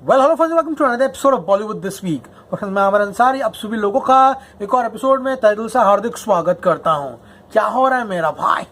Well hello friends, welcome to another episode of Bollywood this week. और मैं अमर अंसारी आप सभी लोगों का एक और एपिसोड में तहे दिल से हार्दिक स्वागत करता हूं। क्या हो रहा है मेरा भाई?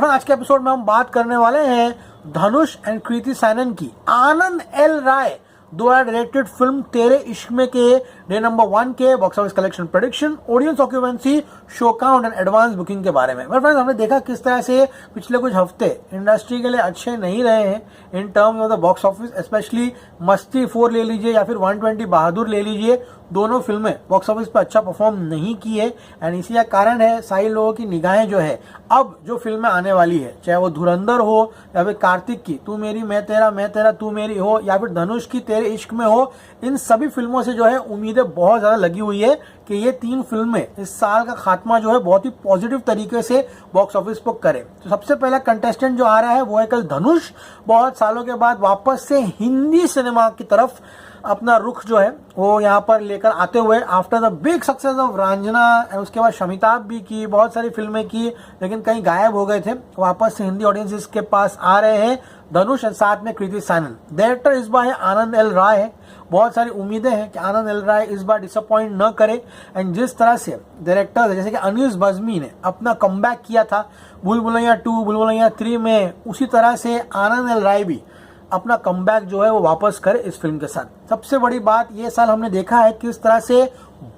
आज के एपिसोड में हम बात करने वाले हैं धनुष एंड कृति सैनन की आनंद एल राय द्वारा डायरेक्टेड फिल्म तेरे इश्क में के डे नंबर 1 के box office collection prediction, audience occupancy, show count and advance booking के बारे में। फ्रेंड्स, हमने देखा किस तरह से पिछले कुछ हफ्ते इंडस्ट्री के लिए अच्छे नहीं रहे हैं in terms of the box office. Specially मस्ती 4 ले लीजिए या फिर 120 बहादुर ले लीजिए, दोनों फिल्में बॉक्स ऑफिस पर अच्छा परफॉर्म नहीं की है। एंड इसी का कारण है सारी लोगों की निगाहें जो है अब जो फिल्में आने वाली है, चाहे वो धुरंधर हो या फिर कार्तिक की तू मेरी मैं तेरा तू मेरी हो, या फिर धनुष की तेरे इश्क में हो, इन सभी फिल्मों से जो है उम्मीदें बहुत ज्यादा लगी हुई है कि ये 3 फिल्में इस साल का खात्मा जो है बहुत ही पॉजिटिव तरीके से बॉक्स ऑफिस पर करे। तो सबसे पहला कंटेस्टेंट जो आ रहा है वो है कल धनुष। बहुत सालों के बाद वापस से हिंदी सिनेमा की तरफ अपना रुख जो है वो यहाँ पर लेकर आते हुए, after the big success of Ranjana, उसके बाद शमिताभ भी की, बहुत सारी फिल्में की लेकिन कहीं गायब हो गए थे, वापस से हिंदी ऑडियंसेस के पास आ रहे हैं धनुष और साथ में कृति सैनन। डायरेक्टर इस बार है आनंद एल राय है। बहुत सारी उम्मीदें हैं कि आनंद एल राय इस बार डिसअपॉइंट न करे। एंड जिस तरह से डायरेक्टर जैसे कि अनीस बज्मी ने अपना कमबैक किया था भूल भुलैया 2, भूल भुलैया 3 में, उसी तरह से आनंद एल राय भी अपना कमबैक जो है वो वापस करे इस फिल्म के साथ। सबसे बड़ी बात ये साल हमने देखा है किस तरह से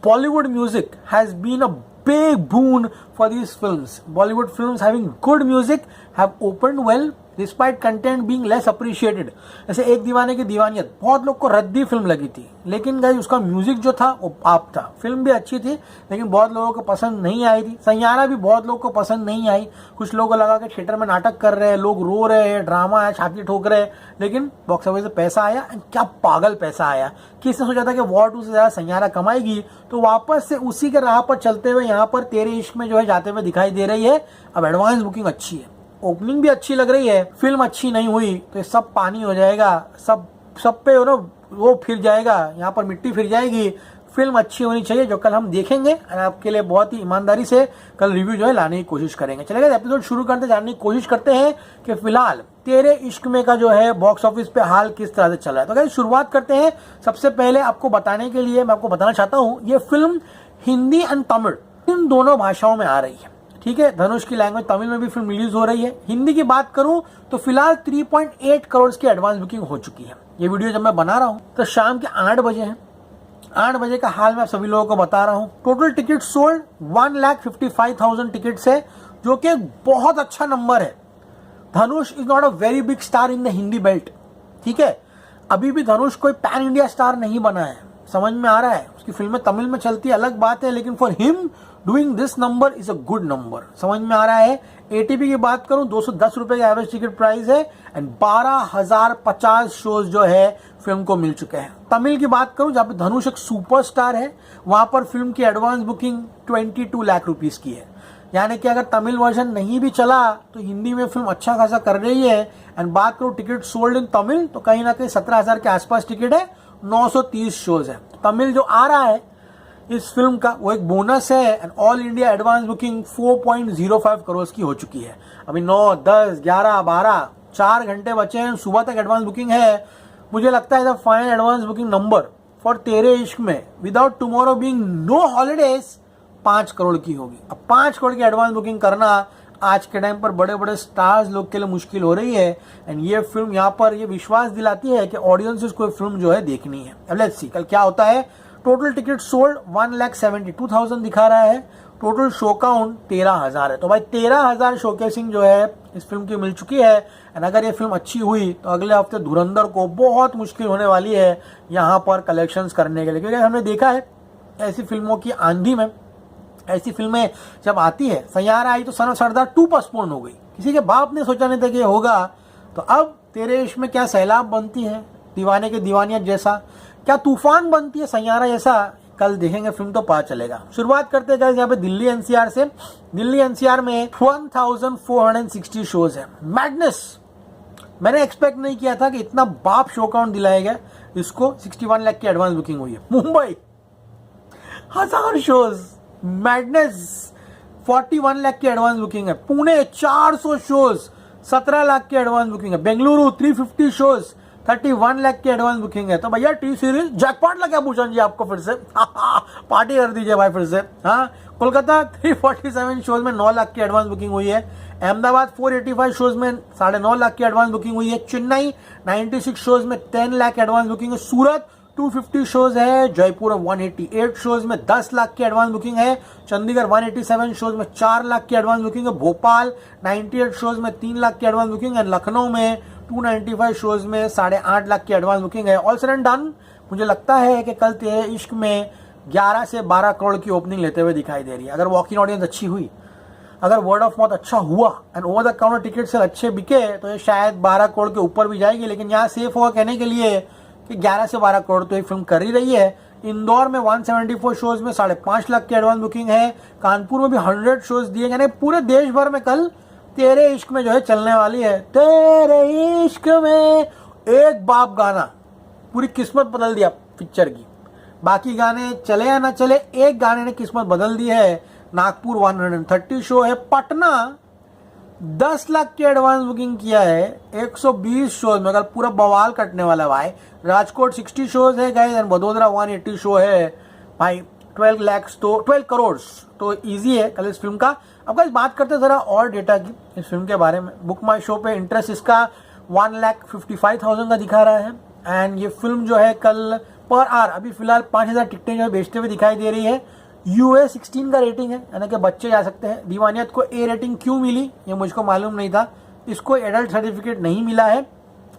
Bollywood music has been a big boon for these films. Bollywood films having good music have opened well despite content being less appreciated. जैसे एक दीवाने की दीवानियत बहुत लोग को रद्दी फिल्म लगी थी, लेकिन गाइस उसका म्यूजिक जो था वो आप था। फिल्म भी अच्छी थी लेकिन बहुत लोगों को पसंद नहीं आई थी। सैयारा भी बहुत लोगों को पसंद नहीं आई। कुछ लोगों को लगा कि थिएटर में नाटक कर रहे हैं, लोग रो रहे हैं, ड्रामा है, छाती ठोक रहे हैं, लेकिन बॉक्स ऑफिस से पैसा आया। क्या पागल पैसा आया। किसने सोचा था कि वॉर 2 से ज्यादा सैयारा कमाएगी, तो वापस से उसी के राह पर चलते हुए यहाँ पर तेरे इश्क में जो है जाते हुए दिखाई दे रही है। अब एडवांस बुकिंग अच्छी है, ओपनिंग भी अच्छी लग रही है, फिल्म अच्छी नहीं हुई तो ये सब पानी हो जाएगा, सब पे वो फिर जाएगा, यहाँ पर मिट्टी फिर जाएगी। फिल्म अच्छी होनी चाहिए जो कल हम देखेंगे और आपके लिए बहुत ही ईमानदारी से कल रिव्यू जो है लाने की कोशिश करेंगे। चलेगा एपिसोड शुरू करते जानने की कोशिश करते हैं कि फिलहाल तेरे इश्क में का जो है बॉक्स ऑफिस पे हाल किस तरह से चल रहा है। तो गाइस शुरुआत करते हैं। सबसे पहले आपको बताने के लिए मैं आपको बताना चाहता हूँ ये फिल्म हिंदी एंड तमिल इन दोनों भाषाओं में आ रही है। ठीक है, धनुष की लैंग्वेज तमिल में भी फिल्म रिलीज हो रही है। हिंदी की बात करूं तो फिलहाल 3.8 करोड़ की एडवांस बुकिंग हो चुकी है। ये वीडियो जब मैं बना रहा हूं तो शाम के 8 बजे है। 8 बजे का हाल मैं आप सभी लोगों को बता रहा हूं। टोटल टिकट सोल्ड 1,55,000 टिकट्स है, जो कि बहुत अच्छा नंबर है। Dhanush is not a very big star in the Hindi belt. ठीक है, अभी भी धनुष कोई पैन इंडिया स्टार नहीं बना है, समझ में आ रहा है। उसकी फिल्में तमिल में चलती है अलग बात है, लेकिन for him doing this number is a good number, समझ में आ रहा है। एटीपी की बात करूं 210 रुपए का एवरेज टिकट प्राइस है एंड 12,050 शोज जो है फिल्म को मिल चुके हैं। तमिल की बात करूं जहां पे धनुष एक सुपरस्टार है, वहां पर फिल्म की एडवांस बुकिंग 22 लाख रुपीस की है। यानी कि अगर तमिल वर्जन नहीं भी चला तो हिंदी में फिल्म अच्छा खासा कर रही है। एंड बात करूं टिकट सोल्ड इन तमिल तो कहीं ना कहीं 17,000 के आसपास टिकट है, 930 शोज है। तमिल जो आ रहा है इस फिल्म का वो एक बोनस है। And all India advance booking 4.05 crore की हो चुकी है। अभी 9, 10, 11, 12 4 घंटे बचे हैं, सुबह तक एडवांस बुकिंग है। मुझे लगता है final advance booking number for Tere Ishk Mein without tomorrow being no holidays 5 crore की होगी। अब 5 करोड़ की एडवांस बुकिंग करना आज के टाइम पर बड़े बड़े स्टार्स लोग के लिए मुश्किल हो रही है। एंड ये फिल्म यहाँ पर ये विश्वास दिलाती है कि ऑडियंसेस को फिल्म जो है देखनी है। अब लेट्स सी कल क्या होता है। टोटल टिकट सोल्ड 1,72,000 दिखा रहा है। टोटल शो काउंट 13,000 है। तो भाई 13,000 शोकेसिंग जो है इस फिल्म की मिल चुकी है। एंड अगर ये फिल्म अच्छी हुई तो अगले हफ्ते धुरंधर को बहुत मुश्किल होने वाली है यहाँ पर कलेक्शंस करने के लिए, क्योंकि हमने देखा है ऐसी फिल्मों की आंधी में ऐसी फिल्में जब आती है, सैयारा आई तो सन ऑफ सरदार 2 पोस्टपोन हो गई, किसी के बाप ने सोचा नहीं था कि ये होगा। तो अब तेरे इश्क में क्या सैलाब बनती है, दीवाने के दीवानियत जैसा क्या तूफान बनती है सैयारा जैसा, कल देखेंगे फिल्म तो पता चलेगा। शुरुआत करते हैं यहाँ पे दिल्ली एनसीआर से। दिल्ली एनसीआर में 1460 शोज है। मैडनेस, मैंने एक्सपेक्ट नहीं किया था कि इतना बाप शो काउंट दिलाएगा इसको। 61 लाख की एडवांस बुकिंग हुई है। मुंबई 1000 शोज, मैडनेस 41 लाख की एडवांस बुकिंग है। पुणे 400 शोज, 17 लाख की एडवांस बुकिंग है। बेंगलुरु 350 शोज, 31 लाख की एडवांस बुकिंग है। तो भैया टी सीरीज जैकपॉट लगा भूषण जी आपको फिर से पार्टी कर दीजिए भाई फिर से। हाँ, कोलकाता 347 शोज में 9 लाख की एडवांस बुकिंग हुई है। अहमदाबाद 485 शोज में 9.5 लाख की एडवांस बुकिंग हुई है। चेन्नई 96 शोज में 10 लाख एडवांस बुकिंग है। सूरत 250 शोज है। जयपुर 188 शोज में 10 लाख की एडवांस बुकिंग है। चंडीगढ़ 187 शोज में 4 लाख की एडवांस बुकिंग है। भोपाल 98 शोज में 3 लाख की एडवांस बुकिंग है। लखनऊ में 295 शोज में 8.5 लाख की एडवांस बुकिंग है। ऑल सेड एंड डन मुझे लगता है कि कल तेरे इश्क में 11 से 12 करोड़ की ओपनिंग लेते हुए दिखाई दे रही है। अगर वॉक इन ऑडियंस अच्छी हुई, अगर वर्ड ऑफ माउथ अच्छा हुआ and over the counter ticket से अच्छे बिके तो ये शायद 12 करोड़ के ऊपर भी जाएगी। लेकिन यहाँ सेफ होगा कहने के लिए कि 11 से 12 करोड़ तो ये फिल्म कर ही रही है। इंदौर में 174 शोज में 5.5 लाख की एडवांस बुकिंग है। कानपुर में भी 100 शोज दिए गए। पूरे देश भर में कल तेरे इश्क में जो है चलने वाली है। तेरे इश्क में एक बाप गाना पूरी किस्मत बदल दिया पिक्चर की। बाकी गाने चले या ना चले, एक गाने ने किस्मत बदल दी है। नागपुर 130 शो है। पटना 10 लाख की एडवांस बुकिंग किया है 120 शोज में। कल पूरा बवाल कटने वाला भाई। राजकोट 60 शोज है गाइस एंड वडोदरा 180 शो है भाई। 12 करोड़ तो इजी है कल इस फिल्म का। अब गाइस बात करते हैं जरा और डेटा की इस फिल्म के बारे में। बुक माई शो पे इंटरेस्ट इसका 1,55,000 का दिखा रहा है। एंड ये फिल्म जो है कल पर आवर अभी फिलहाल 5,000 टिकटें जो है बेचते हुए दिखाई दे रही है। यूए 16 का रेटिंग है, यानी कि बच्चे जा सकते हैं। दीवानियत को ए रेटिंग क्यों मिली ये मुझको मालूम नहीं था। इसको एडल्ट सर्टिफिकेट नहीं मिला है।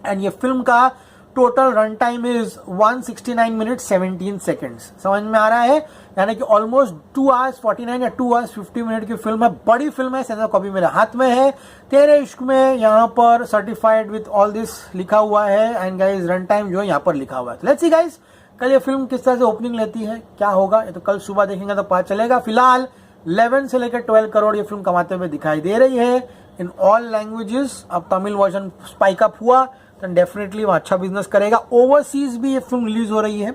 एंड ये फिल्म का total run time is 169 minute 17 seconds. समझ में आ रहा है, यानी कि ऑलमोस्ट 2 आवर्स 49 या 2 आवर्स 50 मिनट की फिल्म है। बड़ी फिल्म है। सेंसर कॉपी मेरे हाथ में है। तेरे इश्क में यहाँ पर सर्टिफाइड विद ऑल दिस लिखा हुआ है। एंड गाइज रन टाइम जो है यहाँ पर लिखा हुआ है। लेट्स सी गाइज कल ये फिल्म किस तरह से ओपनिंग लेती है, क्या होगा, ये तो कल सुबह देखेंगे तो पता चलेगा। फिलहाल 11 से लेकर 12 करोड़ ये फिल्म कमाते हुए दिखाई दे रही है इन ऑल लैंग्वेजेस। अब तमिल वर्जन स्पाइक अप हुआ तो डेफिनेटली वो अच्छा बिजनेस करेगा। ओवरसीज भी ये फिल्म रिलीज हो रही है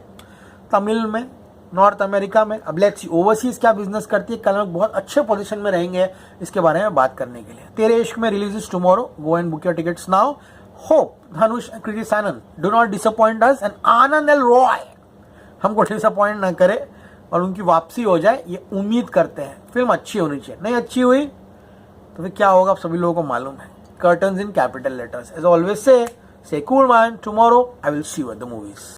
तमिल में, नॉर्थ अमेरिका में। अब लेट्स सी ओवरसीज क्या बिजनेस करती है। कल हम बहुत अच्छे पोजीशन में रहेंगे इसके बारे में बात करने के लिए। तेरे इश्क में release tomorrow. Go and book your tickets now. Hope Dhanush and Kriti Sanon do not disappoint us and Anand L Roy हमको डिसअपॉइंट ना करे और उनकी वापसी हो जाए, ये उम्मीद करते हैं। फिल्म अच्छी होनी चाहिए। नहीं अच्छी हुई तो फिर क्या होगा सभी लोगों को मालूम है। Curtains in capital letters. As always say cool man, tomorrow I will see you at the movies.